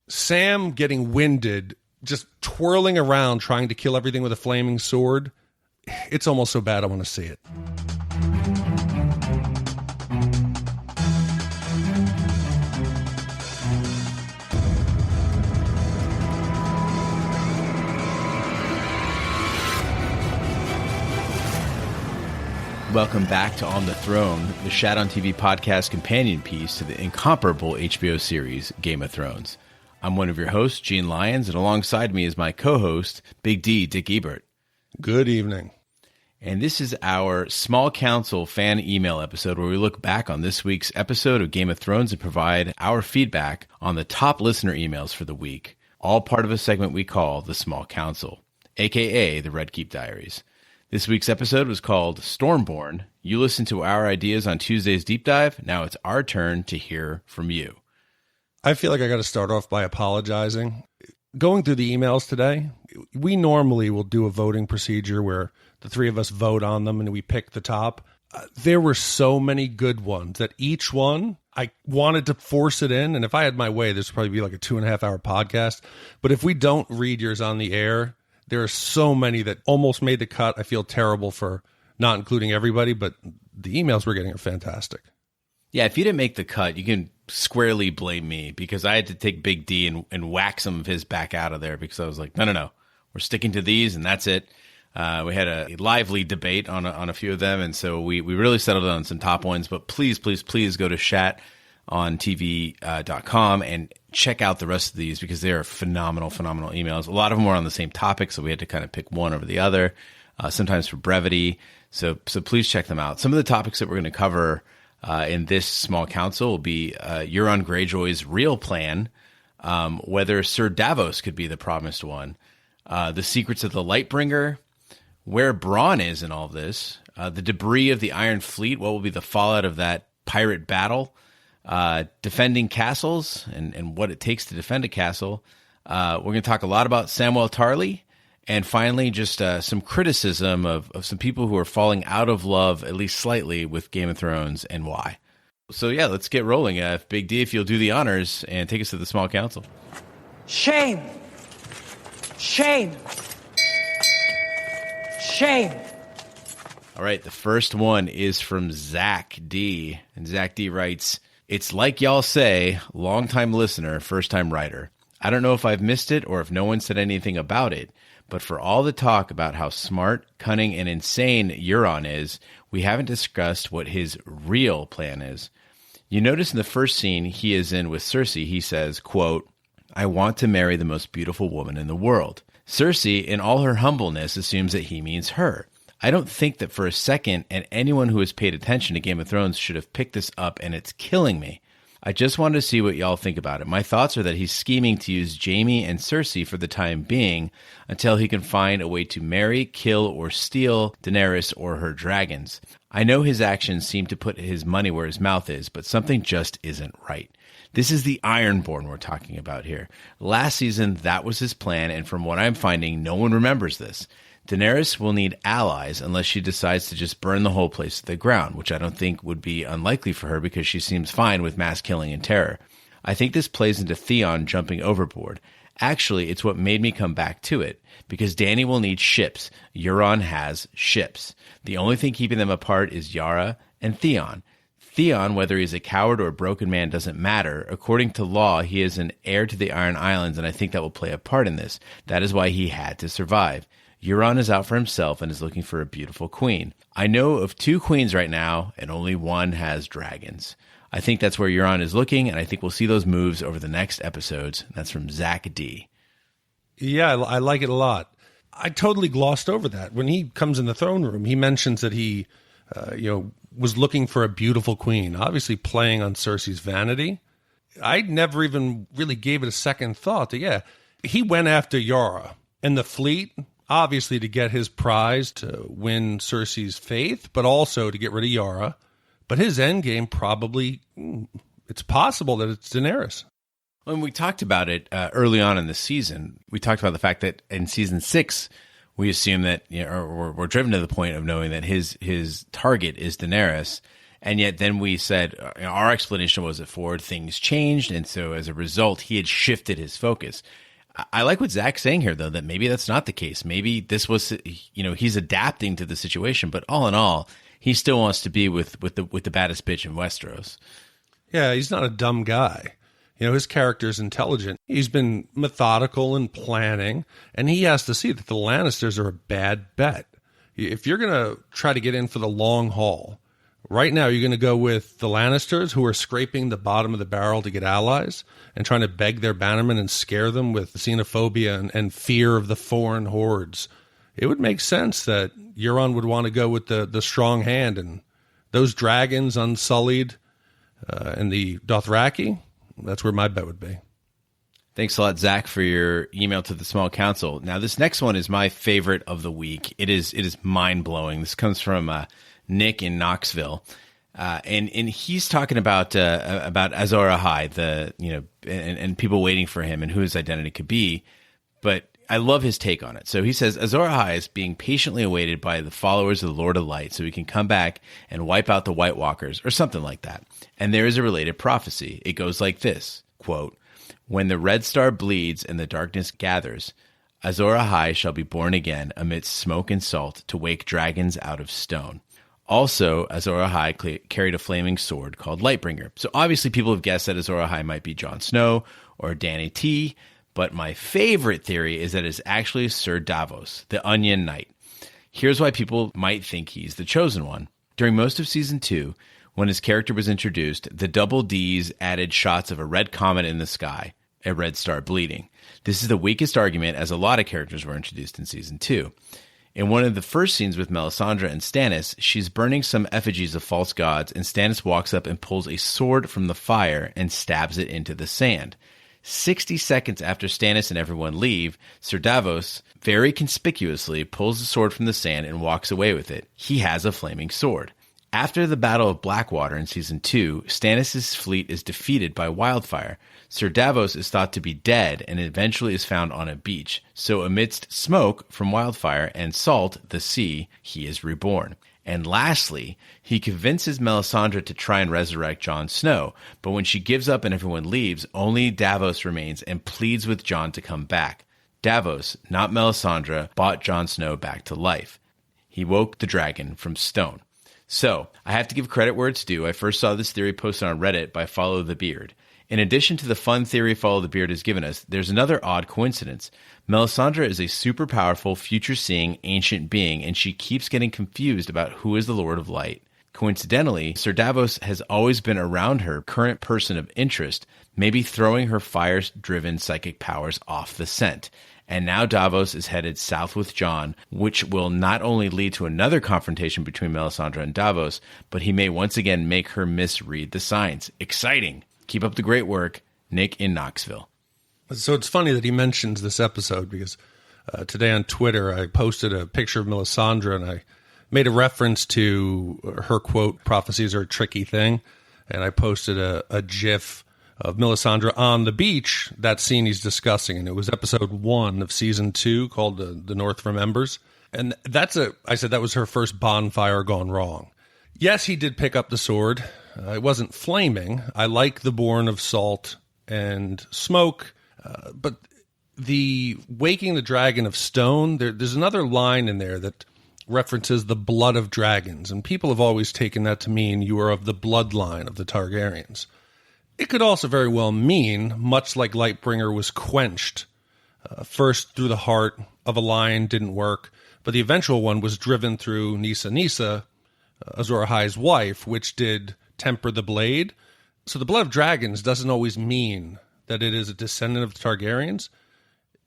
Sam getting winded, just twirling around trying to kill everything with a flaming sword. It's almost so bad I want to see it. Welcome back to On the Throne, the Shat on TV podcast companion piece to the incomparable HBO series Game of Thrones. I'm one of your hosts, Gene Lyons, and alongside me is my co-host, Big D, Dick Ebert. Good evening. And this is our Small Council fan email episode where we look back on this week's episode of Game of Thrones and provide our feedback on the top listener emails for the week, all part of a segment we call the Small Council, aka the Red Keep Diaries. This week's episode was called Stormborn. You listened to our ideas on Tuesday's Deep Dive. Now it's our turn to hear from you. I feel like I got to start off by apologizing. Going through the emails today, we normally will do a voting procedure where the three of us vote on them and we pick the top. There were so many good ones that each one, I wanted to force it in. And if I had my way, this would probably be like a 2.5 hour podcast. But if we don't read yours on the air, there are so many that almost made the cut. I feel terrible for not including everybody, but the emails we're getting are fantastic. Yeah, if you didn't make the cut, you can squarely blame me because I had to take Big D and whack some of his back out of there because I was like, no, we're sticking to these and that's it. We had a lively debate on a few of them, and so we really settled on some top ones. But please go to shatontv.com and check out the rest of these because they are phenomenal emails. A lot of them were on the same topic, so we had to kind of pick one over the other, sometimes for brevity. So please check them out. Some of the topics that we're going to cover in this small council will be Euron Greyjoy's real plan, whether Sir Davos could be the promised one, the secrets of the Lightbringer, where Bronn is in all this, the debris of the Iron Fleet, what will be the fallout of that pirate battle, defending castles and what it takes to defend a castle. We're going to talk a lot about Samwell Tarly, and finally just some criticism of some people who are falling out of love, at least slightly, with Game of Thrones and why. So yeah, let's get rolling. Big D, if you'll do the honors and take us to the small council. Shame. All right, the first one is from Zach D. And Zach D writes, "It's like y'all say, long-time listener, first-time writer. I don't know if I've missed it or if no one said anything about it, but for all the talk about how smart, cunning, and insane Euron is, we haven't discussed what his real plan is. You notice in the first scene he is in with Cersei, he says, quote, 'I want to marry the most beautiful woman in the world.' Cersei, in all her humbleness, assumes that he means her. I don't think that for a second, and anyone who has paid attention to Game of Thrones should have picked this up, and it's killing me. I just wanted to see what y'all think about it. My thoughts are that he's scheming to use Jaime and Cersei for the time being until he can find a way to marry, kill, or steal Daenerys or her dragons. I know his actions seem to put his money where his mouth is, but something just isn't right. This is the Ironborn we're talking about here. Last season, that was his plan, and from what I'm finding, no one remembers this. Daenerys will need allies unless she decides to just burn the whole place to the ground, which I don't think would be unlikely for her because she seems fine with mass killing and terror. I think this plays into Theon jumping overboard. Actually, it's what made me come back to it, because Dany will need ships. Euron has ships. The only thing keeping them apart is Yara and Theon. Theon, whether he's a coward or a broken man, doesn't matter. According to law, he is an heir to the Iron Islands, and I think that will play a part in this. That is why he had to survive. Euron is out for himself and is looking for a beautiful queen. I know of 2 queens right now, and only one has dragons. I think that's where Euron is looking, and I think we'll see those moves over the next episodes. That's from Zach D. Yeah, I like it a lot. I totally glossed over that. When he comes in the throne room, he mentions that he was looking for a beautiful queen, obviously playing on Cersei's vanity. I never even really gave it a second thought. He went after Yara and the fleet, obviously to get his prize, to win Cersei's faith, but also to get rid of Yara. But his endgame probably, it's possible that it's Daenerys. When we talked about it early on in the season, we talked about the fact that in season 6, we assume that, or we're driven to the point of knowing that his target is Daenerys. And yet then we said our explanation was that forward things changed. And so as a result, he had shifted his focus. I like what Zach's saying here, though, that maybe that's not the case. Maybe this was, he's adapting to the situation. But all in all, he still wants to be with the baddest bitch in Westeros. Yeah, he's not a dumb guy. His character's intelligent. He's been methodical and planning, and he has to see that the Lannisters are a bad bet. If you're going to try to get in for the long haul, right now you're going to go with the Lannisters, who are scraping the bottom of the barrel to get allies and trying to beg their bannermen and scare them with xenophobia and fear of the foreign hordes. It would make sense that Euron would want to go with the strong hand, and those dragons unsullied and the Dothraki, that's where my bet would be. Thanks a lot, Zach, for your email to the Small Council. Now, this next one is my favorite of the week. It is mind-blowing. This comes from Nick in Knoxville. And he's talking about Azor Ahai, and people waiting for him and who his identity could be. But I love his take on it. So he says, Azor Ahai is being patiently awaited by the followers of the Lord of Light so he can come back and wipe out the White Walkers, or something like that. And there is a related prophecy. It goes like this, quote, "When the red star bleeds and the darkness gathers, Azor Ahai shall be born again amidst smoke and salt to wake dragons out of stone." Also, Azor Ahai carried a flaming sword called Lightbringer. So obviously people have guessed that Azor Ahai might be Jon Snow or Dany T, but my favorite theory is that it's actually Sir Davos, the Onion Knight. Here's why people might think he's the chosen one. During most of Season 2, when his character was introduced, the Double Ds added shots of a red comet in the sky, a red star bleeding. This is the weakest argument, as a lot of characters were introduced in Season 2. In one of the first scenes with Melisandre and Stannis, she's burning some effigies of false gods, and Stannis walks up and pulls a sword from the fire and stabs it into the sand. 60 seconds after Stannis and everyone leave, Sir Davos very conspicuously pulls the sword from the sand and walks away with it. He has a flaming sword. After the Battle of Blackwater in Season 2, Stannis' fleet is defeated by wildfire. Sir Davos is thought to be dead and eventually is found on a beach. So amidst smoke from wildfire and salt, the sea, he is reborn. And lastly, he convinces Melisandre to try and resurrect Jon Snow, but when she gives up and everyone leaves, only Davos remains and pleads with Jon to come back. Davos, not Melisandre, brought Jon Snow back to life. He woke the dragon from stone. So, I have to give credit where it's due. I first saw this theory posted on Reddit by Follow the Beard. In addition to the fun theory Follow the Beard has given us, there's another odd coincidence. Melisandre is a super powerful, future-seeing, ancient being, and she keeps getting confused about who is the Lord of Light. Coincidentally, Sir Davos has always been around her current person of interest, maybe throwing her fire-driven psychic powers off the scent. And now Davos is headed south with Jon, which will not only lead to another confrontation between Melisandre and Davos, but he may once again make her misread the signs. Exciting! Keep up the great work, Nick in Knoxville. So it's funny that he mentions this episode because today on Twitter I posted a picture of Melisandre and I made a reference to her quote, "prophecies are a tricky thing." And I posted a GIF of Melisandre on the beach, that scene he's discussing. And it was episode 1 of Season 2 called The North Remembers. And I said that was her first bonfire gone wrong. Yes, he did pick up the sword. It wasn't flaming. I like the born of salt and smoke. But the waking the dragon of stone, there's another line in there that references the blood of dragons. And people have always taken that to mean you are of the bloodline of the Targaryens. It could also very well mean, much like Lightbringer was quenched, first through the heart of a lion, didn't work, but the eventual one was driven through Nissa, Azor Ahai's wife, which did temper the blade. So the blood of dragons doesn't always mean that it is a descendant of the Targaryens.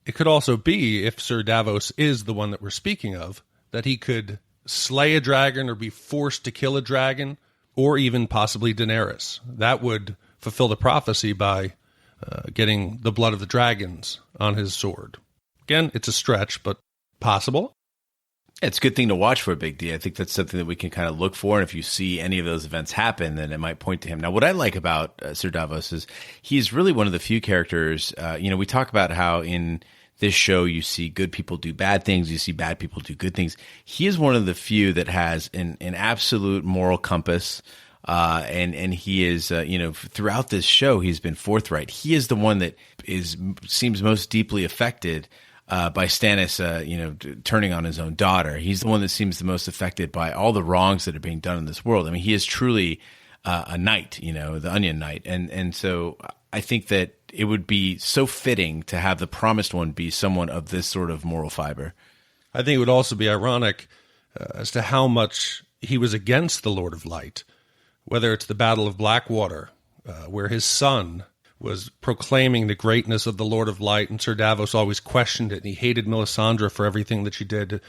It could also be, if Sir Davos is the one that we're speaking of, that he could slay a dragon or be forced to kill a dragon, or even possibly Daenerys. That would fulfill the prophecy by getting the blood of the dragons on his sword. Again, it's a stretch, but possible. It's a good thing to watch for Big D. I think that's something that we can kind of look for. And if you see any of those events happen, then it might point to him. Now, what I like about Sir Davos is he's really one of the few characters. We talk about how in this show you see good people do bad things, you see bad people do good things. He is one of the few that has an absolute moral compass, And he is, throughout this show, he's been forthright. He is the one that seems most deeply affected by Stannis, turning on his own daughter. He's the one that seems the most affected by all the wrongs that are being done in this world. I mean, he is truly a knight, the Onion Knight. And so I think that it would be so fitting to have the Promised One be someone of this sort of moral fiber. I think it would also be ironic as to how much he was against the Lord of Light, whether it's the Battle of Blackwater, where his son was proclaiming the greatness of the Lord of Light, and Sir Davos always questioned it, and he hated Melisandre for everything that she did,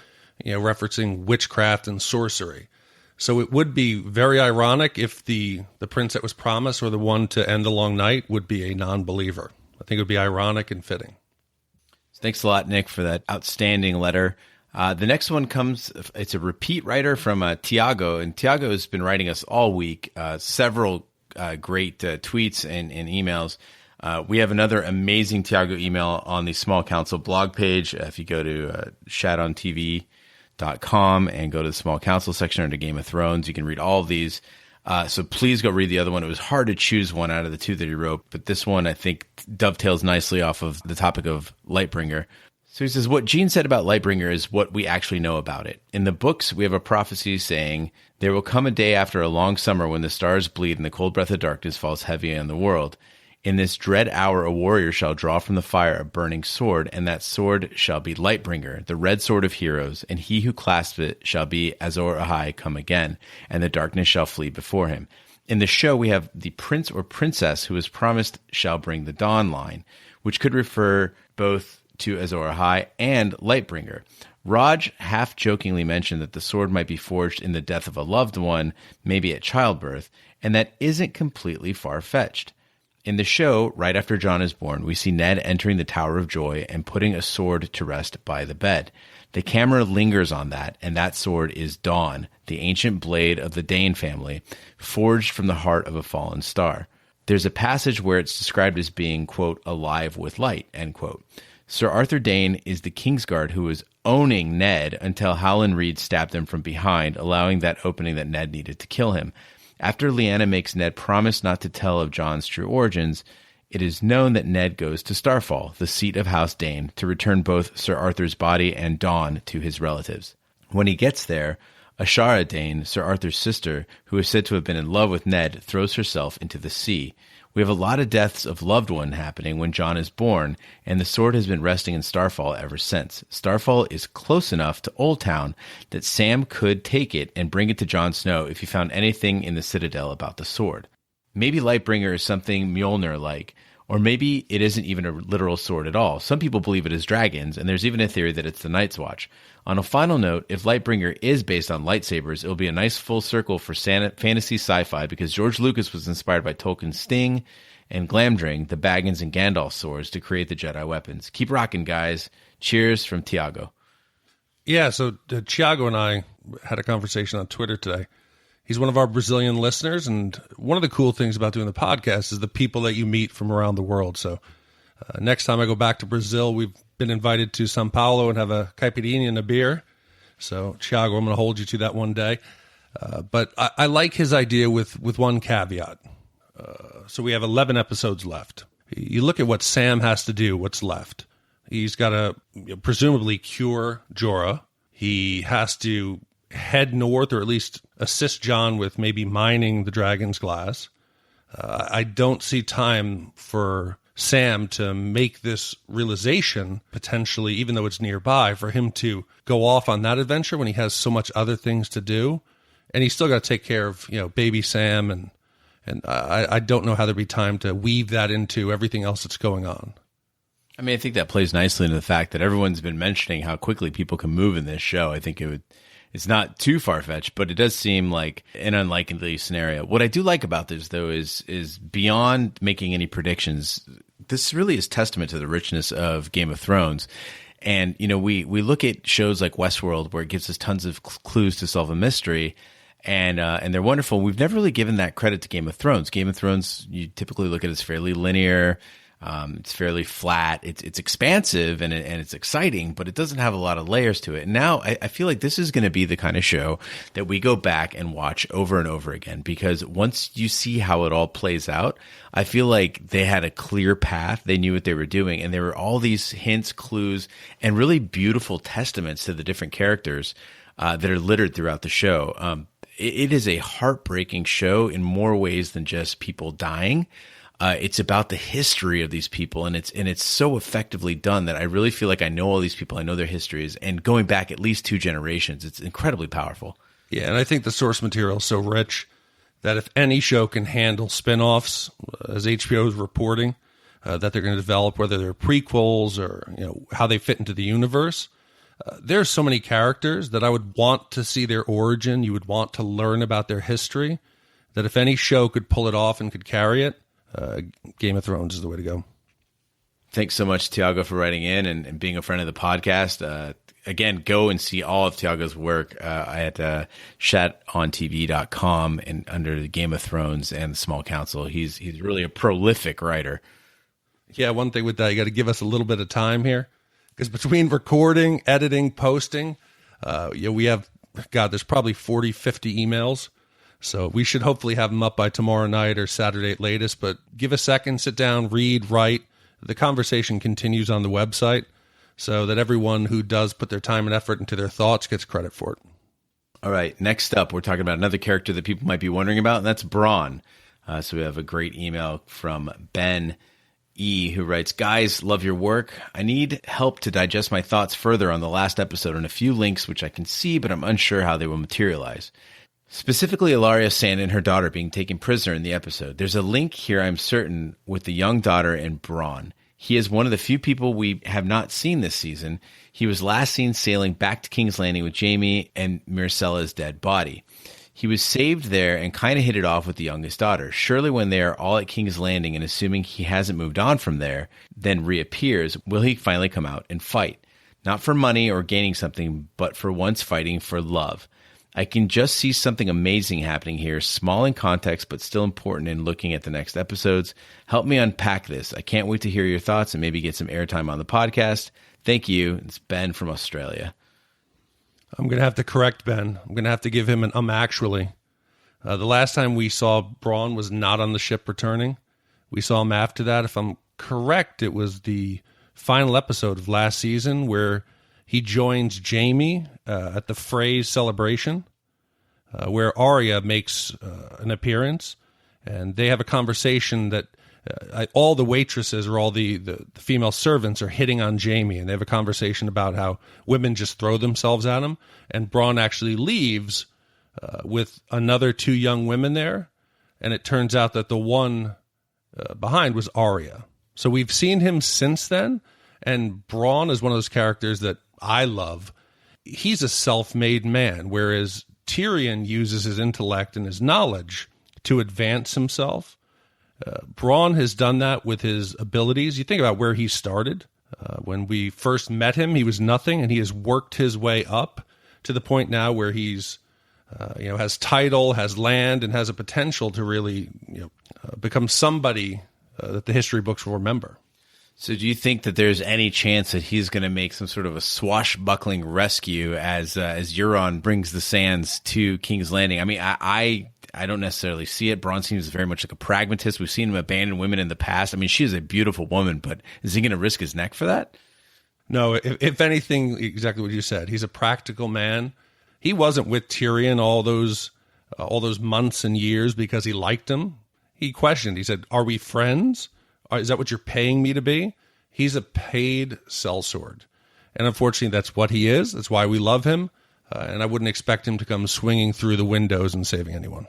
referencing witchcraft and sorcery. So it would be very ironic if the prince that was promised, or the one to end a long night, would be a non-believer. I think it would be ironic and fitting. Thanks a lot, Nick, for that outstanding letter. The next one it's a repeat writer from Tiago, and Tiago has been writing us all week, several great tweets and emails. We have another amazing Tiago email on the Small Council blog page. If you go to shadontv.com and go to the Small Council section under Game of Thrones, you can read all of these. So please go read the other one. It was hard to choose one out of the two that he wrote, but this one I think dovetails nicely off of the topic of Lightbringer. So he says, what Gene said about Lightbringer is what we actually know about it. In the books, we have a prophecy saying, there will come a day after a long summer when the stars bleed and the cold breath of darkness falls heavy on the world. In this dread hour, a warrior shall draw from the fire a burning sword, and that sword shall be Lightbringer, the red sword of heroes, and he who clasps it shall be Azor Ahai come again, and the darkness shall flee before him. In the show, we have the prince or princess who is promised shall bring the dawn line, which could refer both to Azor Ahai and Lightbringer. Raj half-jokingly mentioned that the sword might be forged in the death of a loved one, maybe at childbirth, and that isn't completely far-fetched. In the show, right after Jon is born, we see Ned entering the Tower of Joy and putting a sword to rest by the bed. The camera lingers on that, and that sword is Dawn, the ancient blade of the Dane family, forged from the heart of a fallen star. There's a passage where it's described as being, quote, alive with light, end quote. Sir Arthur Dane is the Kingsguard who was owning Ned until Howland Reed stabbed him from behind, allowing that opening that Ned needed to kill him. After Lyanna makes Ned promise not to tell of Jon's true origins, it is known that Ned goes to Starfall, the seat of House Dane, to return both Sir Arthur's body and Dawn to his relatives. When he gets there, Ashara Dane, Sir Arthur's sister, who is said to have been in love with Ned, throws herself into the sea. We have a lot of deaths of loved one happening when Jon is born, and the sword has been resting in Starfall ever since. Starfall is close enough to Old Town that Sam could take it and bring it to Jon Snow if he found anything in the Citadel about the sword. Maybe Lightbringer is something Mjolnir-like, or maybe it isn't even a literal sword at all. Some people believe it is dragons, and there's even a theory that it's the Night's Watch. On a final note, if Lightbringer is based on lightsabers, it will be a nice full circle for fantasy sci-fi because George Lucas was inspired by Tolkien's Sting and Glamdring, the Baggins and Gandalf swords, to create the Jedi weapons. Keep rocking, guys. Cheers from Tiago. Yeah, so Tiago and I had a conversation on Twitter today. He's one of our Brazilian listeners, and one of the cool things about doing the podcast is the people that you meet from around the world. So next time I go back to Brazil, we've been invited to São Paulo and have a caipirinha and a beer. So, Tiago, I'm going to hold you to that one day. But I like his idea with one caveat. So we have 11 episodes left. You look at what Sam has to do, what's left. He's got to presumably cure Jorah. He has to head north, or at least assist Jon with maybe mining the Dragon's Glass. I don't see time for Sam to make this realization, potentially, even though it's nearby, for him to go off on that adventure when he has so much other things to do. And he's still got to take care of, baby Sam, and I don't know how there'd be time to weave that into everything else that's going on. I mean, I think that plays nicely into the fact that everyone's been mentioning how quickly people can move in this show. I think it's not too far-fetched, but it does seem like an unlikely scenario. What I do like about this, though, is beyond making any predictions, this really is testament to the richness of Game of Thrones. And, we look at shows like Westworld, where it gives us tons of clues to solve a mystery, and they're wonderful. We've never really given that credit to Game of Thrones. Game of Thrones, you typically look at it as fairly linear. It's fairly flat. It's expansive and it's exciting, but it doesn't have a lot of layers to it. And now I feel like this is going to be the kind of show that we go back and watch over and over again, because once you see how it all plays out, I feel like they had a clear path. They knew what they were doing. And there were all these hints, clues, and really beautiful testaments to the different characters that are littered throughout the show. It is a heartbreaking show in more ways than just people dying. It's about the history of these people, and it's so effectively done that I really feel like I know all these people, I know their histories, and going back at least 2 generations, it's incredibly powerful. Yeah, and I think the source material is so rich that if any show can handle spin-offs, as HBO is reporting, that they're going to develop, whether they're prequels or how they fit into the universe, there's so many characters that I would want to see their origin. You would want to learn about their history, that if any show could pull it off and could carry it, Game of Thrones is the way to go. Thanks so much, Tiago, for writing in and being a friend of the podcast. Again, go and see all of Tiago's work at shatontv.com and under the Game of Thrones and the Small Council. He's really a prolific writer. Yeah, one thing with that, you got to give us a little bit of time here, because between recording, editing, posting, we have, there's probably 40, 50 emails. So we should hopefully have them up by tomorrow night or Saturday at latest. But give a second, sit down, read, write. The conversation continues on the website so that everyone who does put their time and effort into their thoughts gets credit for it. All right, next up, we're talking about another character that people might be wondering about, and that's Bronn. So we have a great email from Ben E, who writes, "Guys, love your work. I need help to digest my thoughts further on the last episode and a few links which I can see, but I'm unsure how they will materialize. Specifically, Ilaria Sand and her daughter being taken prisoner in the episode. There's a link here, I'm certain, with the young daughter and Bronn. He is one of the few people we have not seen this season. He was last seen sailing back to King's Landing with Jaime and Myrcella's dead body. He was saved there and kind of hit it off with the youngest daughter. Surely when they are all at King's Landing and assuming he hasn't moved on from there, then reappears, will he finally come out and fight? Not for money or gaining something, but for once fighting for love. I can just see something amazing happening here, small in context, but still important in looking at the next episodes. Help me unpack this. I can't wait to hear your thoughts and maybe get some airtime on the podcast. Thank you." It's Ben from Australia. I'm going to have to correct Ben. I'm going to have to give him an actually. The last time we saw Bronn was not on the ship returning. We saw him after that. If I'm correct, it was the final episode of last season where he joins Jaime at the Frey's celebration, where Arya makes an appearance, and they have a conversation that all the waitresses or all the female servants are hitting on Jaime, and they have a conversation about how women just throw themselves at him, and Bronn actually leaves with another 2 young women there, and it turns out that the one behind was Arya. So we've seen him since then, and Bronn is one of those characters that I love. He's a self-made man, whereas Tyrion uses his intellect and his knowledge to advance himself. Bronn has done that with his abilities. You think about where he started. When we first met him, he was nothing, and he has worked his way up to the point now where he's, has title, has land, and has a potential to really, become somebody that the history books will remember. So do you think that there's any chance that he's going to make some sort of a swashbuckling rescue as Euron brings the sands to King's Landing? I mean, I don't necessarily see it. Bronn seems very much like a pragmatist. We've seen him abandon women in the past. I mean, she is a beautiful woman, but is he going to risk his neck for that? No, if anything, exactly what you said. He's a practical man. He wasn't with Tyrion all those months and years because he liked him. He questioned. He said, "Are we friends? Is that what you're paying me to be?" He's a paid sellsword. And unfortunately, that's what he is. That's why we love him. And I wouldn't expect him to come swinging through the windows and saving anyone.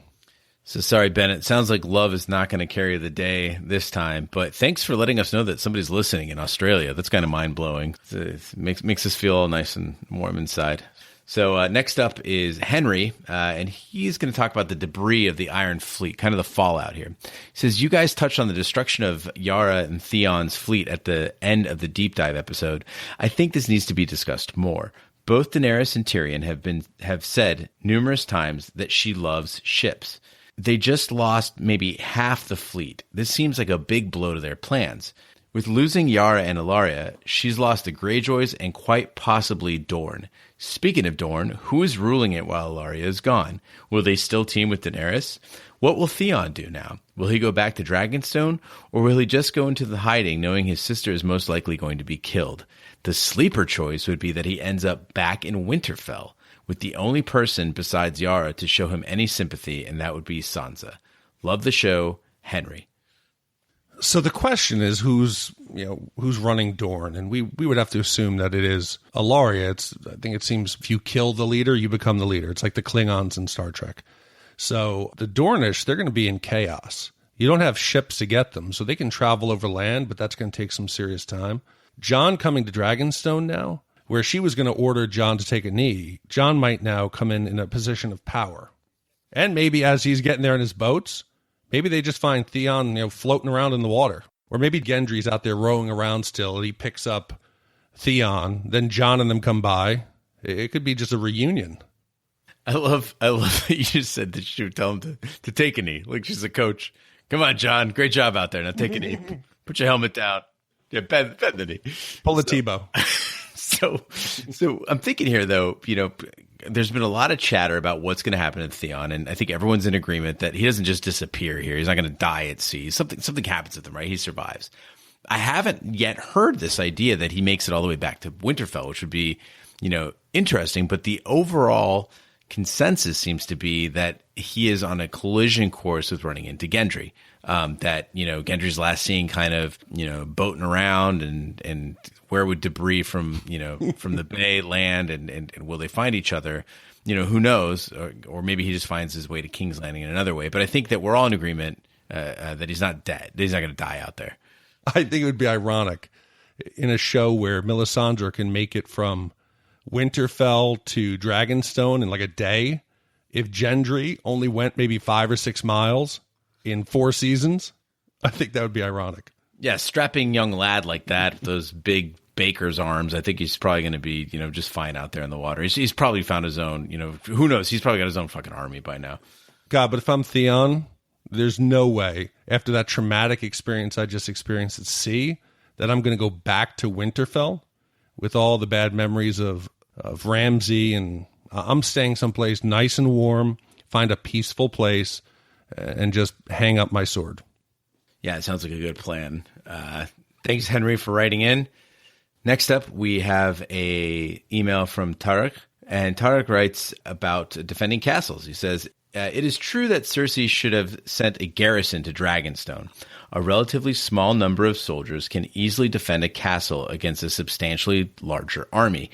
So sorry, Ben. It sounds like love is not going to carry the day this time. But thanks for letting us know that somebody's listening in Australia. That's kind of mind-blowing. It makes us feel all nice and warm inside. So next up is Henry, and he's going to talk about the debris of the Iron Fleet, kind of the fallout here. He says, "You guys touched on the destruction of Yara and Theon's fleet at the end of the deep dive episode. I think this needs to be discussed more. Both Daenerys and Tyrion have said numerous times that she loves ships. They just lost maybe half the fleet. This seems like a big blow to their plans. With losing Yara and Ilaria, she's lost the Greyjoys and quite possibly Dorne. Speaking of Dorne, who is ruling it while Ilaria is gone? Will they still team with Daenerys? What will Theon do now? Will he go back to Dragonstone, or will he just go into the hiding knowing his sister is most likely going to be killed? The sleeper choice would be that he ends up back in Winterfell, with the only person besides Yara to show him any sympathy, and that would be Sansa. Love the show, Henry. So the question is who's running Dorne, and we would have to assume that it is Ilaria. I think it seems if you kill the leader, you become the leader. It's like the Klingons in Star Trek. So the Dornish, they're going to be in chaos. You don't have ships to get them, so they can travel over land, but that's going to take some serious time. Jon coming to Dragonstone now, where she was going to order Jon to take a knee, Jon might now come in a position of power. And maybe as he's getting there in his boats, maybe they just find Theon, floating around in the water. Or maybe Gendry's out there rowing around still, and he picks up Theon. Then Jon and them come by. It could be just a reunion. I love that you just said that she would tell him to take a knee, like she's a coach. Come on, Jon. Great job out there. Now take a knee. Put your helmet down. Yeah, bend the knee. Pull a Tebow. So I'm thinking here, though, there's been a lot of chatter about what's going to happen to Theon, and I think everyone's in agreement that he doesn't just disappear here. He's not going to die at sea. Something happens with him, right? He survives. I haven't yet heard this idea that he makes it all the way back to Winterfell, which would be, interesting. But the overall consensus seems to be that he is on a collision course with running into Gendry. That Gendry's last seen kind of boating around and where would debris from the bay land and will they find each other? Who knows? Or maybe he just finds his way to King's Landing in another way. But I think that we're all in agreement that he's not dead. That he's not going to die out there. I think it would be ironic in a show where Melisandre can make it from Winterfell to Dragonstone in like a day if Gendry only went maybe 5 or 6 miles in 4 seasons. I think that would be ironic. Yeah, strapping young lad like that, those big baker's arms, I think he's probably going to be, just fine out there in the water. He's probably found his own, who knows? He's probably got his own fucking army by now. God, but if I'm Theon, there's no way after that traumatic experience I just experienced at sea that I'm going to go back to Winterfell with all the bad memories of Ramsay, and I'm staying someplace nice and warm, find a peaceful place, and just hang up my sword. Yeah, it sounds like a good plan. Thanks, Henry, for writing in. Next up, we have a email from Tarek, and Tarek writes about defending castles. He says, it is true that Cersei should have sent a garrison to Dragonstone. A relatively small number of soldiers can easily defend a castle against a substantially larger army.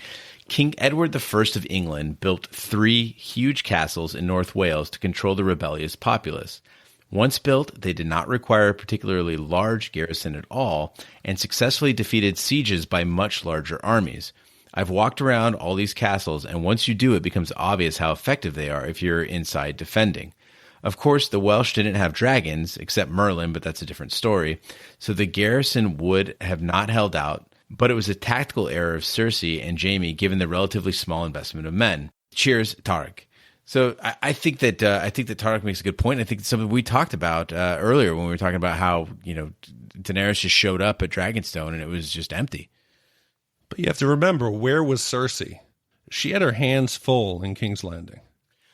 King Edward I of England built 3 huge castles in North Wales to control the rebellious populace. Once built, they did not require a particularly large garrison at all and successfully defeated sieges by much larger armies. I've walked around all these castles, and once you do, it becomes obvious how effective they are if you're inside defending. Of course, the Welsh didn't have dragons, except Merlin, but that's a different story, so the garrison would have not held out, but it was a tactical error of Cersei and Jaime given the relatively small investment of men. Cheers, Tarek. So I think that Tarek makes a good point. I think it's something we talked about earlier when we were talking about how Daenerys just showed up at Dragonstone and it was just empty. But you have to remember, where was Cersei? She had her hands full in King's Landing.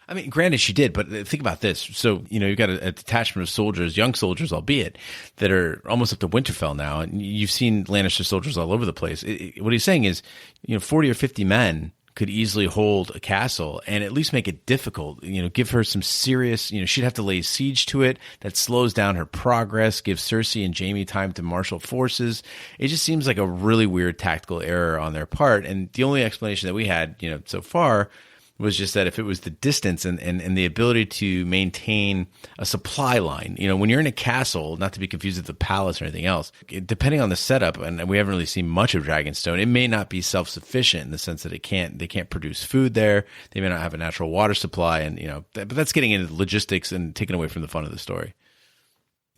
I mean, granted, she did, but think about this. So, you've got a detachment of soldiers, young soldiers, albeit, that are almost up to Winterfell now. And you've seen Lannister soldiers all over the place. What he's saying is, 40 or 50 men could easily hold a castle and at least make it difficult, give her some serious, she'd have to lay siege to it. That slows down her progress, gives Cersei and Jaime time to marshal forces. It just seems like a really weird tactical error on their part. And the only explanation that we had, so far was just that if it was the distance and the ability to maintain a supply line, when you're in a castle, not to be confused with the palace or anything else, depending on the setup, and we haven't really seen much of Dragonstone, it may not be self-sufficient in the sense that they can't produce food there. They may not have a natural water supply, and but that's getting into logistics and taking away from the fun of the story.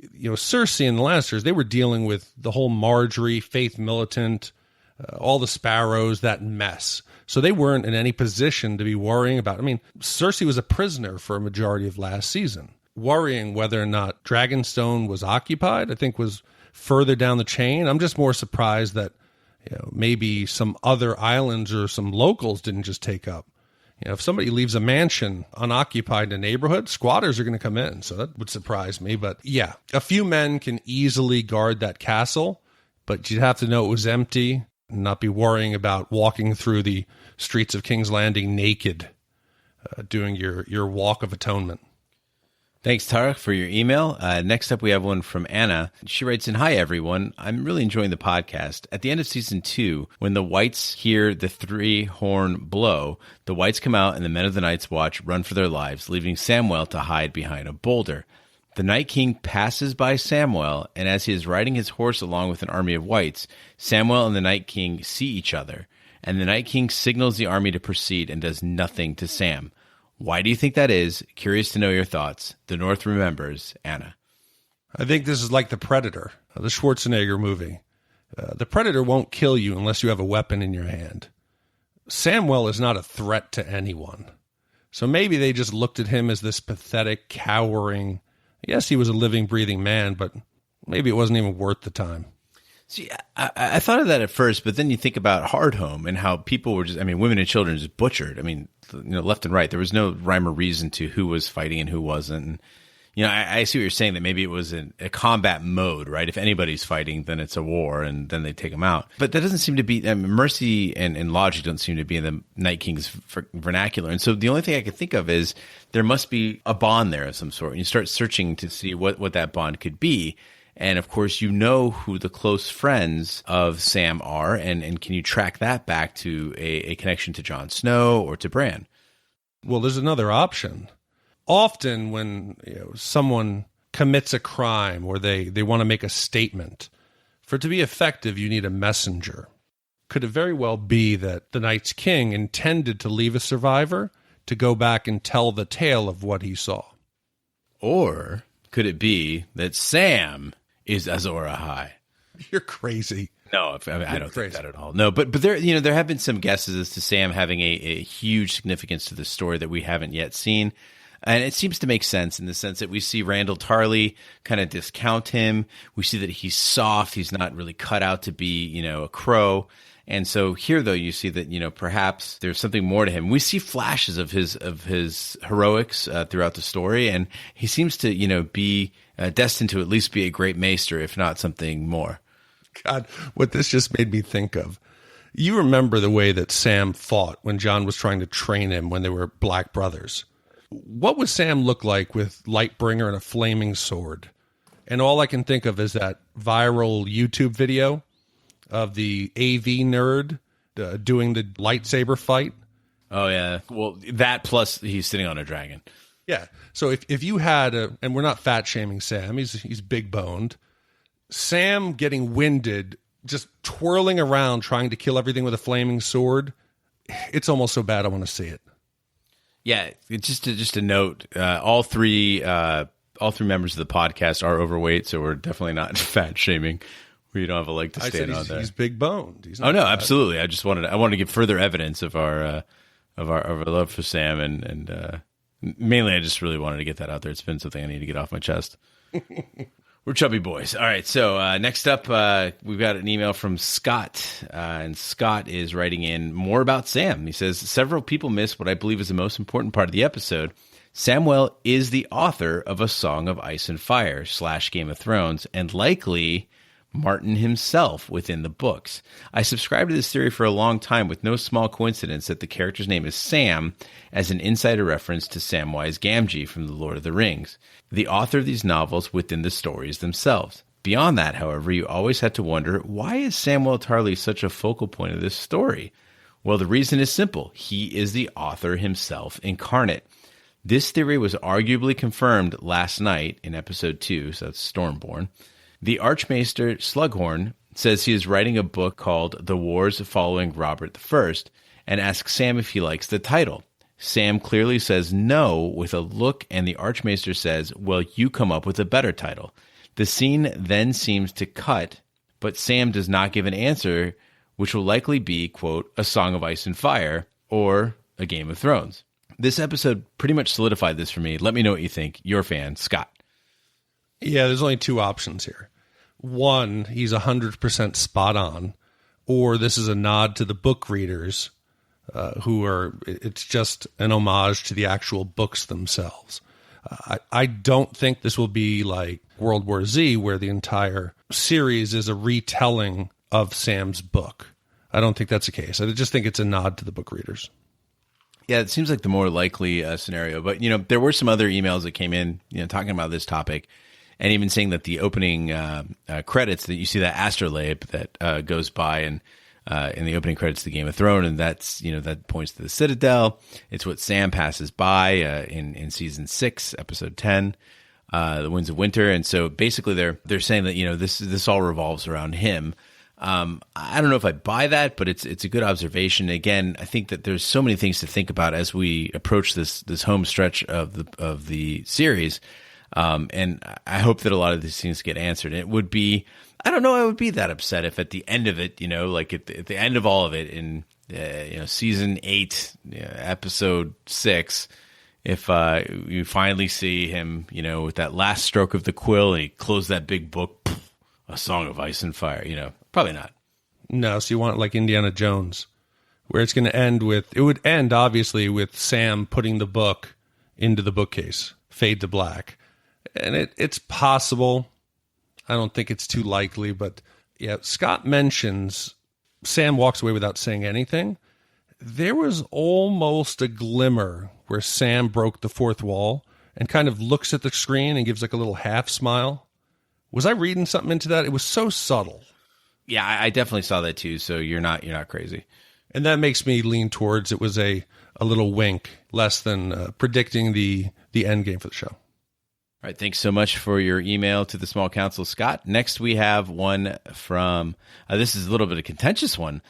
Cersei and the Lannisters, they were dealing with the whole Marjorie, Faith Militant, all the Sparrows, that mess. So they weren't in any position to be worrying about. I mean, Cersei was a prisoner for a majority of last season. Worrying whether or not Dragonstone was occupied, I think, was further down the chain. I'm just more surprised that maybe some other islands or some locals didn't just take up. If somebody leaves a mansion unoccupied in a neighborhood, squatters are going to come in. So that would surprise me. But yeah, a few men can easily guard that castle, but you'd have to know it was empty and not be worrying about walking through the streets of King's Landing naked, doing your walk of atonement. Thanks, Tarek, for your email. Next up, we have one from Anna. She writes in, "Hi, everyone. I'm really enjoying the podcast. At the end of season 2, when the Whites hear the 3-horn blow, the Whites come out and the men of the Night's Watch run for their lives, leaving Samwell to hide behind a boulder. The Night King passes by Samwell, and as he is riding his horse along with an army of Whites, Samwell and the Night King see each other, and the Night King signals the army to proceed and does nothing to Sam. Why do you think that is? Curious to know your thoughts. The North remembers, Anna." I think this is like The Predator, the Schwarzenegger movie. The Predator won't kill you unless you have a weapon in your hand. Samwell is not a threat to anyone. So maybe they just looked at him as this pathetic, cowering... Yes, he was a living, breathing man, but maybe it wasn't even worth the time. See, I thought of that at first, but then you think about Hardhome and how people were just, women and children just butchered. Left and right. There was no rhyme or reason to who was fighting and who wasn't. And, I see what you're saying, that maybe it was a combat mode, right? If anybody's fighting, then it's a war, and then they take them out. But that doesn't seem to be, mercy and logic don't seem to be in the Night King's vernacular. And so the only thing I could think of is there must be a bond there of some sort. And you start searching to see what that bond could be. And of course, who the close friends of Sam are, and can you track that back to a connection to Jon Snow or to Bran? Well, there's another option. Often when someone commits a crime or they want to make a statement, for it to be effective, you need a messenger. Could it very well be that the Night's King intended to leave a survivor to go back and tell the tale of what he saw? Or could it be that Sam is Azor Ahai? You're crazy. No, I don't think that at all. No, but there have been some guesses as to Sam having a huge significance to the story that we haven't yet seen. And it seems to make sense in the sense that we see Randyll Tarly kind of discount him. We see that he's soft. He's not really cut out to be, a crow. And so here, though, you see that, perhaps there's something more to him. We see flashes of his heroics throughout the story, and he seems to, be destined to at least be a great maester, if not something more. God, what this just made me think of. You remember the way that Sam fought when Jon was trying to train him when they were black brothers. What would Sam look like with Lightbringer and a flaming sword? And all I can think of is that viral YouTube video of the AV nerd doing the lightsaber fight. Oh, yeah. Well, that plus he's sitting on a dragon. Yeah. So if you had and we're not fat shaming Sam, he's big boned. Sam getting winded, just twirling around trying to kill everything with a flaming sword. It's almost so bad I want to see it. Yeah, just a note. All three members of the podcast are overweight, so we're definitely not fat shaming. We don't have a leg to stand on there. He's big boned. Oh no, absolutely. I wanted to give further evidence of our love for Sam, and mainly I just really wanted to get that out there. It's been something I need to get off my chest. We're chubby boys. All right, so next up, we've got an email from Scott, and Scott is writing in more about Sam. He says, several people miss what I believe is the most important part of the episode. Samwell is the author of A Song of Ice and Fire / Game of Thrones, and likely Martin himself within the books. I subscribed to this theory for a long time with no small coincidence that the character's name is Sam as an insider reference to Samwise Gamgee from The Lord of the Rings, the author of these novels within the stories themselves. Beyond that, however, you always had to wonder, why is Samwell Tarly such a focal point of this story? Well, the reason is simple. He is the author himself incarnate. This theory was arguably confirmed last night in episode 2, so that's Stormborn. The Archmaester Slughorn says he is writing a book called The Wars Following Robert I and asks Sam if he likes the title. Sam clearly says no with a look, and the Archmaester says, well, you come up with a better title. The scene then seems to cut, but Sam does not give an answer, which will likely be, quote, A Song of Ice and Fire or A Game of Thrones. This episode pretty much solidified this for me. Let me know what you think. Your fan, Scott. Yeah, there's only two options here. one, he's 100% spot on, or this is a nod to the book readers it's just an homage to the actual books themselves. I don't think this will be like World War Z, where the entire series is a retelling of Sam's book. I don't think that's the case. I just think it's a nod to the book readers. Yeah, it seems like the more likely scenario. But, there were some other emails that came in, talking about this topic, and even saying that the opening credits, that you see that astrolabe that goes by and in the opening credits of the Game of Thrones, and that's, that points to the Citadel. It's what Sam passes by in season 6, episode 10, The Winds of Winter. And so basically they're saying that, this all revolves around him. I don't know if I buy that, but it's a good observation. Again, I think that there's so many things to think about as we approach this home stretch of the series. And I hope that a lot of these things get answered. And it would be, I don't know, I would be that upset if at the end of it, like at the end of all of it in, season 8, episode 6, if you finally see him, with that last stroke of the quill and he closed that big book, A Song of Ice and Fire, probably not. No, so you want it like Indiana Jones, where it's going to end with, it would end obviously with Sam putting the book into the bookcase, fade to black. And it's possible. I don't think it's too likely, but yeah, Scott mentions Sam walks away without saying anything. There was almost a glimmer where Sam broke the fourth wall and kind of looks at the screen and gives like a little half smile. Was I reading something into that? It was so subtle. Yeah, I definitely saw that too. So you're not crazy. And that makes me lean towards it was a little wink, less than predicting the end game for the show. All right, thanks so much for your email to the Small Council, Scott. Next, we have one from, this is a little bit of a contentious one,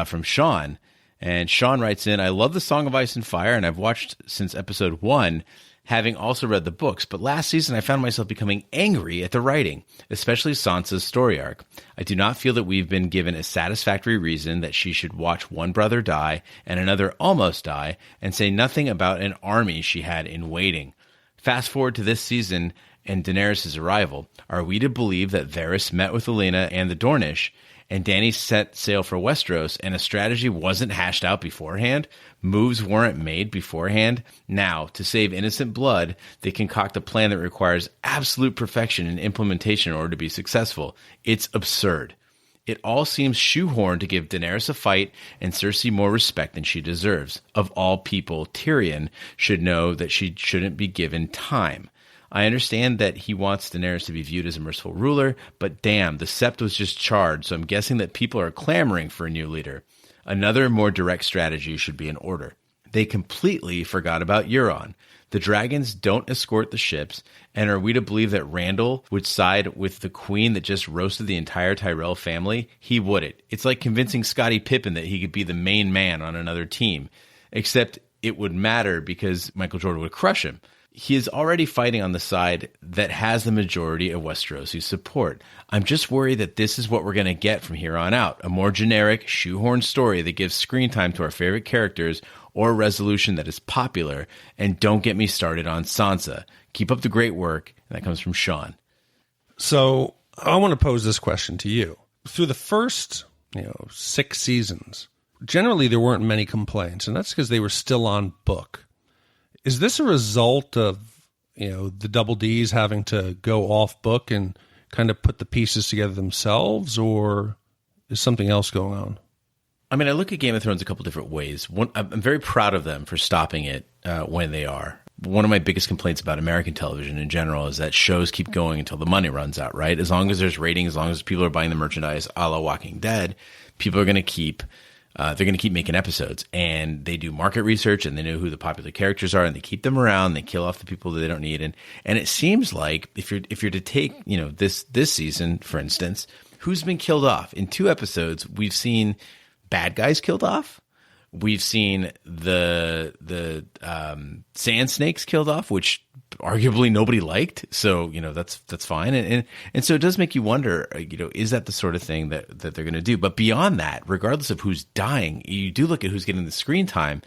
from Sean. And Sean writes in, I love the Song of Ice and Fire, and I've watched since episode 1, having also read the books. But last season, I found myself becoming angry at the writing, especially Sansa's story arc. I do not feel that we've been given a satisfactory reason that she should watch one brother die and another almost die, and say nothing about an army she had in waiting. Fast forward to this season and Daenerys' arrival. Are we to believe that Varys met with Olenna and the Dornish, and Dany set sail for Westeros, and a strategy wasn't hashed out beforehand? Moves weren't made beforehand? Now, to save innocent blood, they concoct a plan that requires absolute perfection in implementation in order to be successful. It's absurd. It all seems shoehorned to give Daenerys a fight and Cersei more respect than she deserves. Of all people, Tyrion should know that she shouldn't be given time. I understand that he wants Daenerys to be viewed as a merciful ruler, but damn, the Sept was just charred, so I'm guessing that people are clamoring for a new leader. Another more direct strategy should be in order. They completely forgot about Euron. The dragons don't escort the ships, and are we to believe that Randall would side with the queen that just roasted the entire Tyrell family? He wouldn't. It's like convincing Scottie Pippen that he could be the main man on another team, except it would matter because Michael Jordan would crush him. He is already fighting on the side that has the majority of Westerosi support. I'm just worried that this is what we're going to get from here on out, a more generic, shoehorned story that gives screen time to our favorite characters or a resolution that is popular. And don't get me started on Sansa. Keep up the great work. And that comes from Sean. So I want to pose this question to you. Through the first 6 seasons, generally there weren't many complaints, and that's because they were still on book. Is this a result of, the Double Ds having to go off book and kind of put the pieces together themselves, or is something else going on? I mean, I look at Game of Thrones a couple different ways. One, I'm very proud of them for stopping it when they are. One of my biggest complaints about American television in general is that shows keep going until the money runs out, right? As long as there's ratings, as long as people are buying the merchandise, a la Walking Dead, people are going to keep they're going to keep making episodes, and they do market research, and they know who the popular characters are, and they keep them around. They kill off the people that they don't need, and it seems like if you're to take this season for instance, who's been killed off in 2 episodes? We've seen bad guys killed off. We've seen the sand snakes killed off, which arguably nobody liked. So, that's fine. And so it does make you wonder, is that the sort of thing that they're going to do? But beyond that, regardless of who's dying, you do look at who's getting the screen time.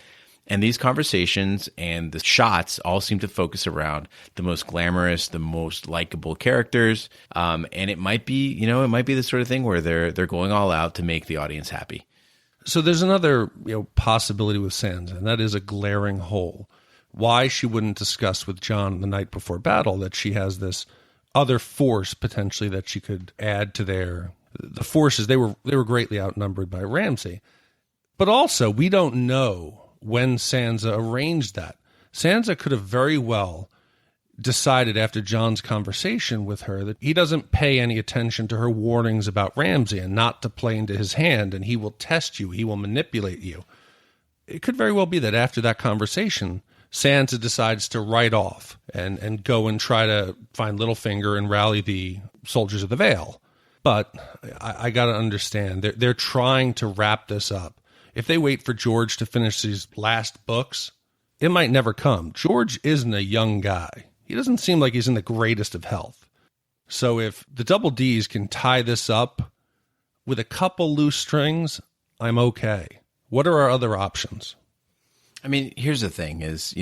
And these conversations and the shots all seem to focus around the most glamorous, the most likable characters. And it might be, it might be the sort of thing where they're going all out to make the audience happy. So there's another possibility with Sansa, and that is a glaring hole. Why she wouldn't discuss with Jon the night before battle that she has this other force potentially that she could add to the forces. They were greatly outnumbered by Ramsay. But also, we don't know when Sansa arranged that. Sansa could have very well decided after Jon's conversation with her that he doesn't pay any attention to her warnings about Ramsay and not to play into his hand, and he will test you, he will manipulate you. It could very well be that after that conversation, Sansa decides to write off and go and try to find Littlefinger and rally the soldiers of the Vale. But I got to understand, they're trying to wrap this up. If they wait for George to finish these last books, it might never come. George isn't a young guy. He doesn't seem like he's in the greatest of health. So if the Double Ds can tie this up with a couple loose strings, I'm okay. What are our other options? I mean, here's the thing is,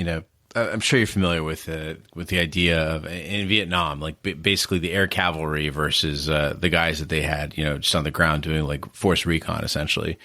I'm sure you're familiar with the idea of in Vietnam, like basically the air cavalry versus the guys that they had, just on the ground doing like force recon, essentially.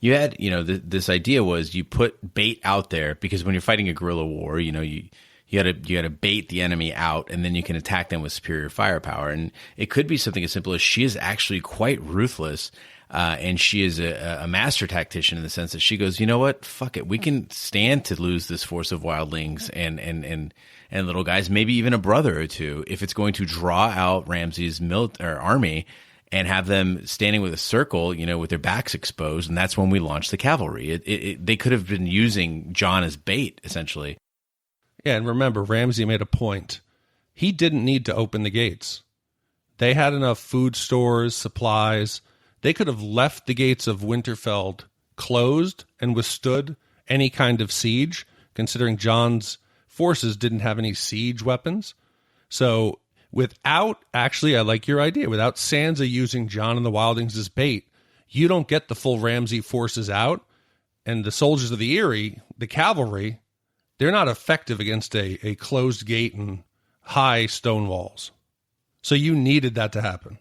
You had, this idea was you put bait out there because when you're fighting a guerrilla war, you got to bait the enemy out and then you can attack them with superior firepower. And it could be something as simple as she is actually quite ruthless. And she is a master tactician in the sense that she goes, you know what? Fuck it. We can stand to lose this force of wildlings and little guys, maybe even a brother or two, if it's going to draw out Ramsay's army and have them standing with a circle, with their backs exposed. And that's when we launch the cavalry. They could have been using Jon as bait, essentially. Yeah, and remember, Ramsay made a point. He didn't need to open the gates. They had enough food stores, supplies. They could have left the gates of Winterfell closed and withstood any kind of siege, considering Jon's forces didn't have any siege weapons. So actually, I like your idea, without Sansa using Jon and the Wildlings as bait, you don't get the full Ramsay forces out, and the soldiers of the Eyrie, the cavalry, they're not effective against a closed gate and high stone walls. So you needed that to happen.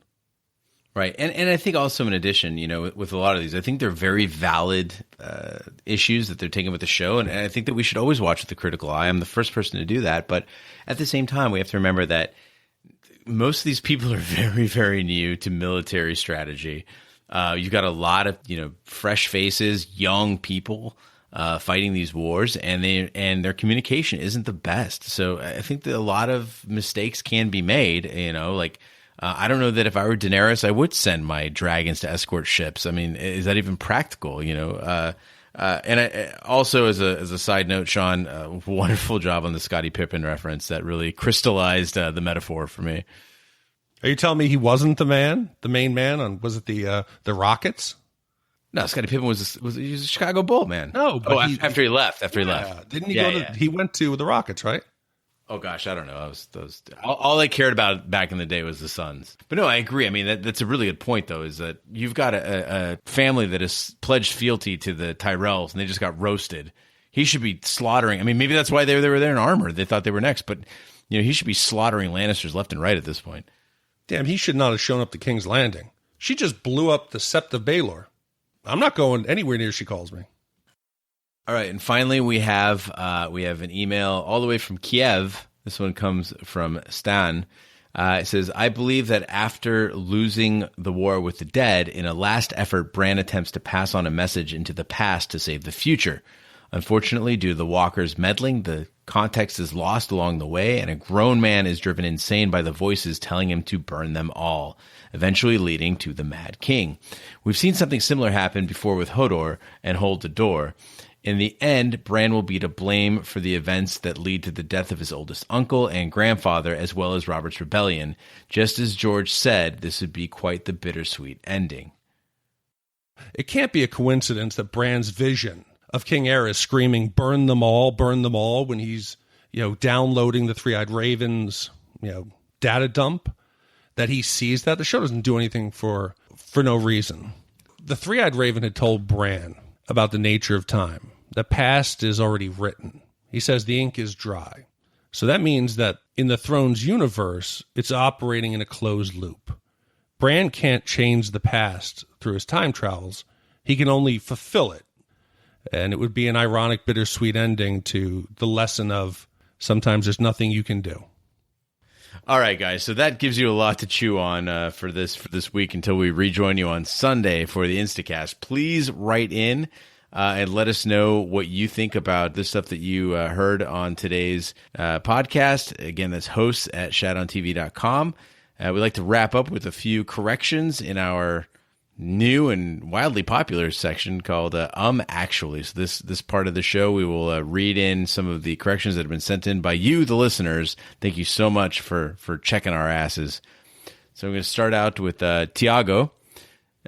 Right. And I think also in addition, with a lot of these, I think they're very valid issues that they're taking with the show. And I think that we should always watch with a critical eye. I'm the first person to do that. But at the same time, we have to remember that most of these people are very, very new to military strategy. You've got a lot of, fresh faces, young people fighting these wars, and their communication isn't the best. So I think that a lot of mistakes can be made, I don't know that if I were Daenerys, I would send my dragons to escort ships. I mean, is that even practical? And I also, as a side note, Sean, wonderful job on the Scottie Pippen reference. That really crystallized the metaphor for me. Are you telling me he wasn't the main man on? Was it the Rockets? No, Scottie Pippen was a Chicago Bull, man. No, but after he left. Didn't he go to? He went to the Rockets, right? Oh gosh, I don't know. All I cared about back in the day was the Suns. But no, I agree. I mean, that's a really good point, though, is that you've got a family that has pledged fealty to the Tyrells, and they just got roasted. He should be slaughtering. I mean, maybe that's why they were there in armor. They thought they were next, but he should be slaughtering Lannisters left and right at this point. Damn, he should not have shown up to King's Landing. She just blew up the Sept of Baelor. I'm not going anywhere near she calls me. All right, and finally we have an email all the way from Kiev. This one comes from Stan. It says, I believe that after losing the war with the dead, in a last effort, Bran attempts to pass on a message into the past to save the future. Unfortunately, due to the walkers meddling, the context is lost along the way, and a grown man is driven insane by the voices telling him to burn them all, eventually leading to the Mad King. We've seen something similar happen before with Hodor and Hold the Door. In the end, Bran will be to blame for the events that lead to the death of his oldest uncle and grandfather, as well as Robert's rebellion. Just as George said, this would be quite the bittersweet ending. It can't be a coincidence that Bran's vision of King Aerys screaming, burn them all, when he's, downloading the Three-Eyed Raven's, data dump, that he sees that. The show doesn't do anything for no reason. The Three-Eyed Raven had told Bran about the nature of time, the past is already written. He says the ink is dry. So that means that in the Thrones universe, it's operating in a closed loop. Bran can't change the past through his time travels. He can only fulfill it. And it would be an ironic, bittersweet ending to the lesson of sometimes there's nothing you can do. All right, guys. So that gives you a lot to chew on for this week until we rejoin you on Sunday for the Instacast. Please write in and let us know what you think about this stuff that you heard on today's podcast. Again, that's hosts@shadontv.com. We'd like to wrap up with a few corrections in our new and wildly popular section called Actually. So this part of the show, we will read in some of the corrections that have been sent in by you, the listeners. Thank you so much for checking our asses. So I'm going to start out with Tiago.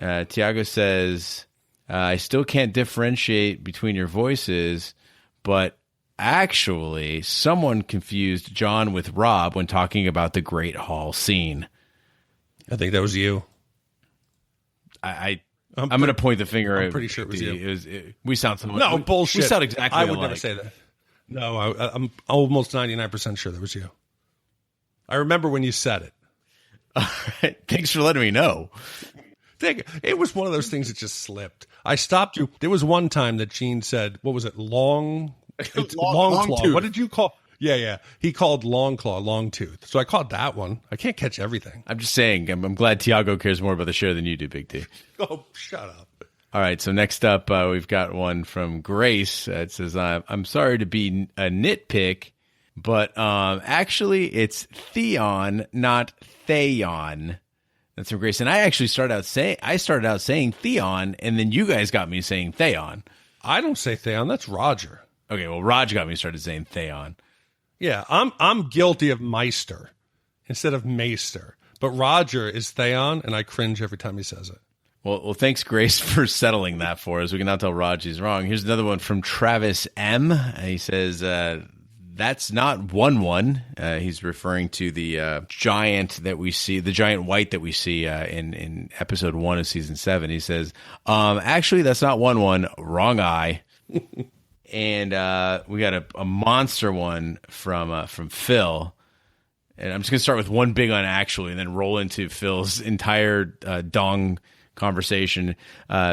Tiago says, I still can't differentiate between your voices, but actually someone confused Jon with Robb when talking about the Great Hall scene. I think that was you. I'm going to point the finger. I'm pretty sure it was you. We sound similar. No, bullshit. We sound exactly I would alike. never say that. No, I'm almost 99% sure that was you. I remember when you said it. All right. Thanks for letting me know. It was one of those things that just slipped. I stopped you. There was one time that Gene said, what was it? Long claw. Tooth. What did you call? Yeah. He called long claw, long tooth. So I caught that one. I can't catch everything. I'm just saying, I'm glad Tiago cares more about the show than you do, Big T. Oh, shut up. All right, so next up, we've got one from Grace. It says, I'm sorry to be a nitpick, but actually it's Theon, not Theon. That's from Grace. And I actually started out saying Theon, and then you guys got me saying Theon. I don't say Theon. That's Roger. Okay, well, Raj got me started saying Theon. Yeah, I'm guilty of Meister instead of Maester. But Roger is Theon, and I cringe every time he says it. Well, thanks, Grace, for settling that for us. We can now tell Raj he's wrong. Here's another one from Travis M. He says, that's not 1-1. He's referring to the giant that we see, the giant white that we see in episode 1 of season 7. He says, actually, that's not 1-1. Wrong eye. And we got a monster one from Phil. And I'm just going to start with one big on actually and then roll into Phil's entire dong conversation.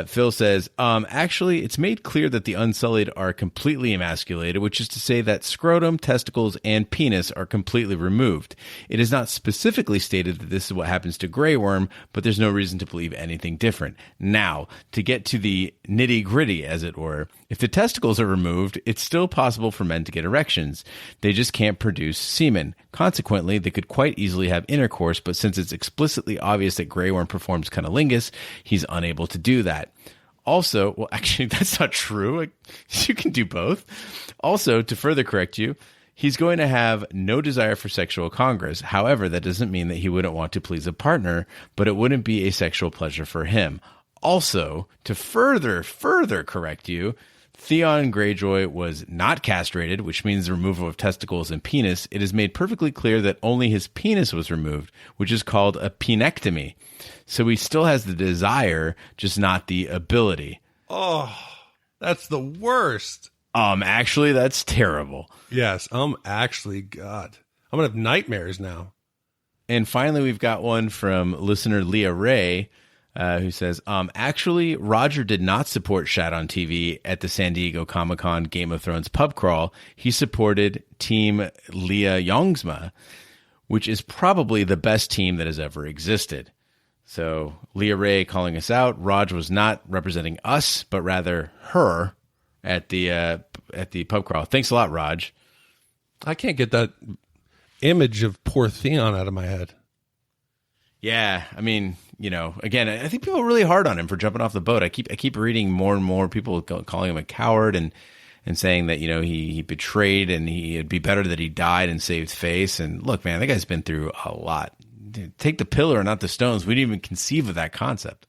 Phil says, actually, it's made clear that the Unsullied are completely emasculated, which is to say that scrotum, testicles, and penis are completely removed. It is not specifically stated that this is what happens to Grey Worm, but there's no reason to believe anything different. Now, to get to the nitty-gritty, as it were, if the testicles are removed, it's still possible for men to get erections. They just can't produce semen. Consequently, they could quite easily have intercourse, but since it's explicitly obvious that Grey Worm performs cunnilingus, he's unable to do that. Also, well, actually, that's not true. You can do both. Also, to further correct you, he's going to have no desire for sexual congress. However, that doesn't mean that he wouldn't want to please a partner, but it wouldn't be a sexual pleasure for him. Also, to further correct you, Theon Greyjoy was not castrated, which means the removal of testicles and penis. It is made perfectly clear that only his penis was removed, which is called a penectomy. So he still has the desire, just not the ability. Oh, that's the worst. Actually, that's terrible. Yes, actually, God. I'm going to have nightmares now. And finally, we've got one from listener Leah Ray, who says, actually, Roger did not support Shat on TV at the San Diego Comic-Con Game of Thrones pub crawl. He supported Team Leah Youngsma, which is probably the best team that has ever existed. So Leah Ray calling us out. Raj was not representing us, but rather her at the pub crawl. Thanks a lot, Raj. I can't get that image of poor Theon out of my head. Yeah, I mean, you know, again, I think people are really hard on him for jumping off the boat. I keep reading more and more people calling him a coward and saying that, you know, he betrayed and it'd be better that he died and saved face. And look, man, that guy's been through a lot. Take the pillar, not the stones. We didn't even conceive of that concept.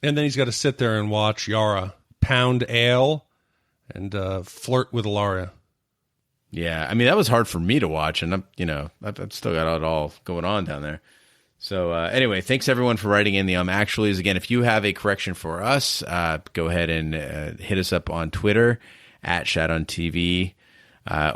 And then he's got to sit there and watch Yara pound ale and flirt with Ilaria. Yeah, I mean, that was hard for me to watch, and I've still got it all going on down there. So anyway, thanks everyone for writing in the actuallys. Again, if you have a correction for us, go ahead and hit us up on Twitter @ShatOnTV,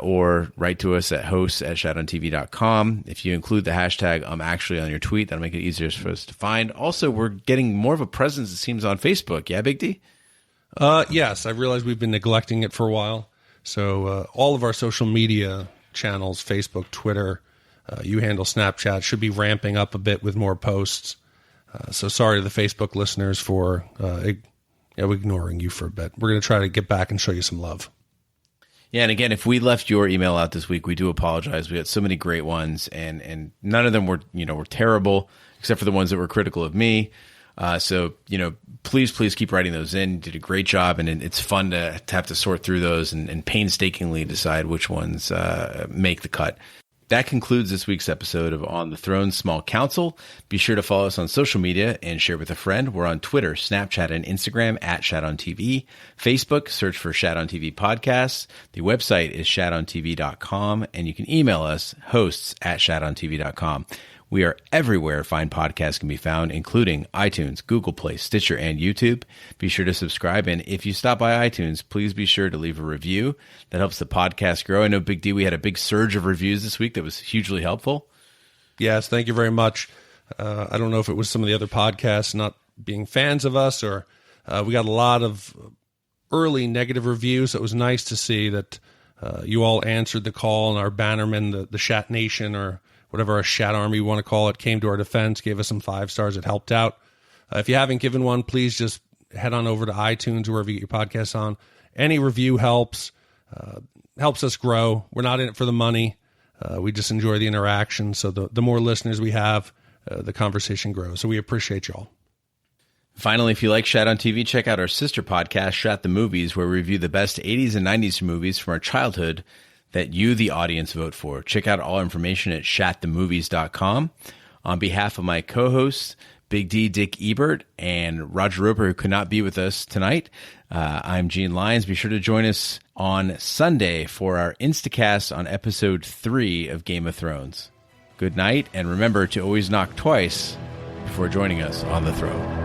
or write to us at hosts@shatontv.com. If you include the hashtag I'm actually on your tweet, that'll make it easier for us to find. Also, we're getting more of a presence, it seems, on Facebook. Yeah, Big D? Yes, I realize we've been neglecting it for a while. So all of our social media channels, Facebook, Twitter, you handle Snapchat, should be ramping up a bit with more posts. So sorry to the Facebook listeners for ignoring you for a bit. We're going to try to get back and show you some love. Yeah, and again, if we left your email out this week, we do apologize. We had so many great ones, and none of them were terrible, except for the ones that were critical of me. So please keep writing those in. You did a great job, and it's fun to have to sort through those and painstakingly decide which ones make the cut. That concludes this week's episode of On the Throne Small Council. Be sure to follow us on social media and share with a friend. We're on Twitter, Snapchat, and Instagram @ShatOnTV. Facebook, search for Shat on TV Podcasts. The website is shatontv.com, and you can email us, hosts@shatontv.com. We are everywhere fine podcasts can be found, including iTunes, Google Play, Stitcher, and YouTube. Be sure to subscribe, and if you stop by iTunes, please be sure to leave a review. That helps the podcast grow. I know, Big D, we had a big surge of reviews this week that was hugely helpful. Yes, thank you very much. I don't know if it was some of the other podcasts not being fans of us, or we got a lot of early negative reviews. So it was nice to see that you all answered the call, and our bannermen, the Shat Nation, or whatever our Shat Army you want to call it, came to our defense, gave us some 5 stars. It helped out. If you haven't given one, please just head on over to iTunes, wherever you get your podcasts on. Any review helps us grow. We're not in it for the money. We just enjoy the interaction. So the more listeners we have, the conversation grows. So we appreciate y'all. Finally, if you like Shat on TV, check out our sister podcast, Shat the Movies, where we review the best 80s and 90s movies from our childhood that you, the audience, vote for. Check out all information at shatthemovies.com. On behalf of my co-hosts, Big D, Dick Ebert, and Roger Roper, who could not be with us tonight, I'm Gene Lyons. Be sure to join us on Sunday for our Instacast on episode 3 of Game of Thrones. Good night, and remember to always knock twice before joining us on the throne.